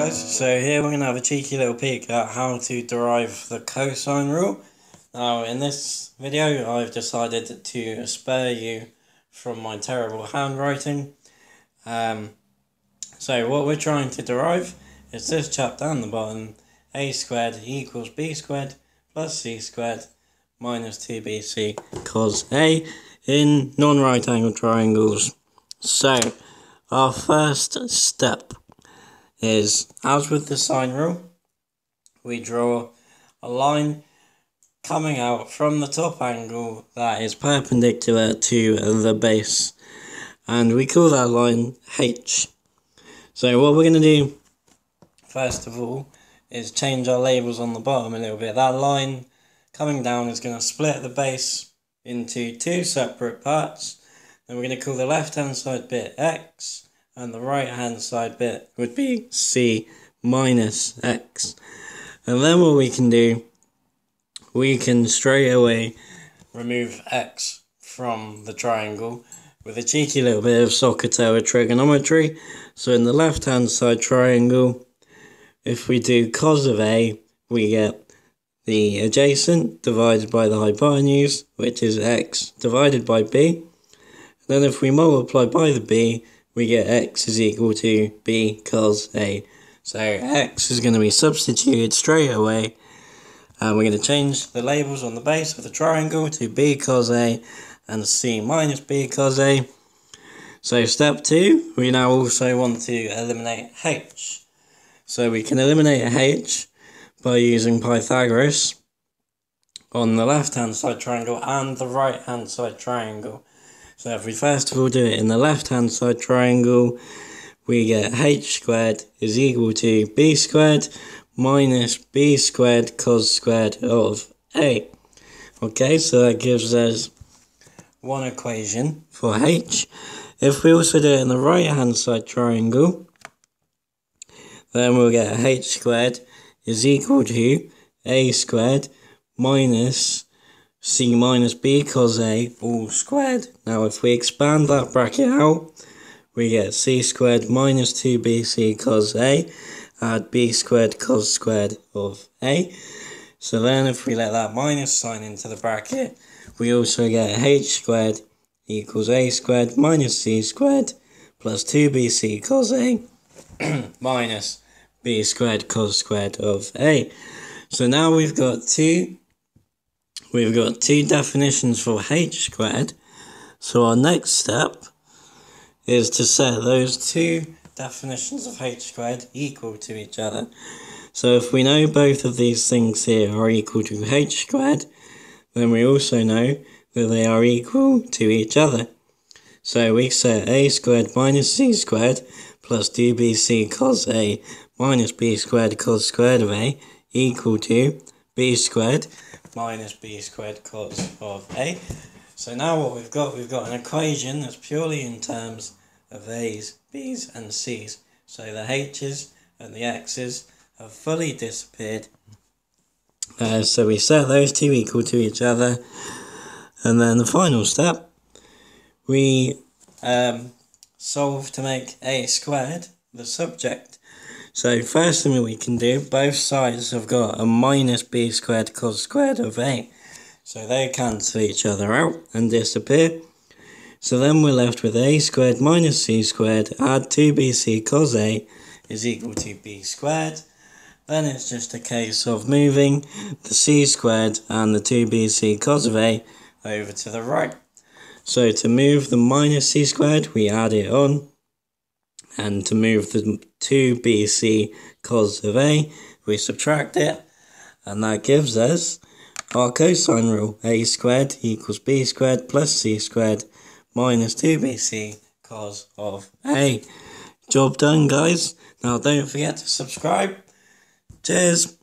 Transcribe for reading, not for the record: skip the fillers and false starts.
guys, so here we're going to have a cheeky little peek at how to derive the cosine rule. Now in this video I've decided to spare you from my terrible handwriting. So what we're trying to derive is this chap down the bottom, a squared equals b squared plus c squared minus 2bc cos a in non-right angled triangles. So our first step is, as with the sine rule, we draw a line coming out from the top angle that is perpendicular to the base, and we call that line H. So what we're going to do first of all is change our labels on the bottom a little bit. That line coming down is going to split the base into two separate parts. Then we're going to call the left hand side bit X, and the right hand side bit would be C minus X. And then what we can do, we can straight away remove X from the triangle with a cheeky little bit of SOHCAHTOA trigonometry. So in the left hand side triangle, if we do cos of A, we get the adjacent divided by the hypotenuse, which is X divided by B. Then if we multiply by the B, we get X is equal to B cos A. So X is going to be substituted straight away, and we're going to change the labels on the base of the triangle to B cos A and C minus B cos A. So step 2, we now also want to eliminate H. So we can eliminate H by using Pythagoras on the left hand side triangle and the right hand side triangle. So if we first of all do it in the left hand side triangle, we get H squared is equal to B squared minus B squared cos squared of A. Okay, so that gives us one equation for H. If we also do it in the right hand side triangle, then we'll get H squared is equal to A squared minus C minus B cos A all squared. Now if we expand that bracket out, we get C squared minus 2BC cos A add B squared cos squared of A. So then if we let that minus sign into the bracket, we also get H squared equals A squared minus C squared plus 2BC cos A minus B squared cos squared of A. So now we've got two definitions for H squared. So our next step is to set those two definitions of H squared equal to each other. So if we know both of these things here are equal to H squared, then we also know that they are equal to each other. So we set A squared minus C squared plus 2BC cos A minus B squared cos squared of A equal to B squared minus B squared cos of A. So now what we've got an equation that's purely in terms of A's, B's and C's. So the H's and the X's have fully disappeared. So we set those two equal to each other. And then the final step, we solve to make A squared the subject. So first thing we can do, both sides have got a minus B squared cos squared of A. So they cancel each other out and disappear. So then we're left with A squared minus C squared add 2BC cos A is equal to B squared. Then it's just a case of moving the C squared and the 2BC cos of A over to the right. So to move the minus C squared, we add it on. And to move the 2BC cos of A, we subtract it. And that gives us our cosine rule. A squared equals B squared plus C squared minus 2BC cos of A. Job done, guys. Now don't forget to subscribe. Cheers.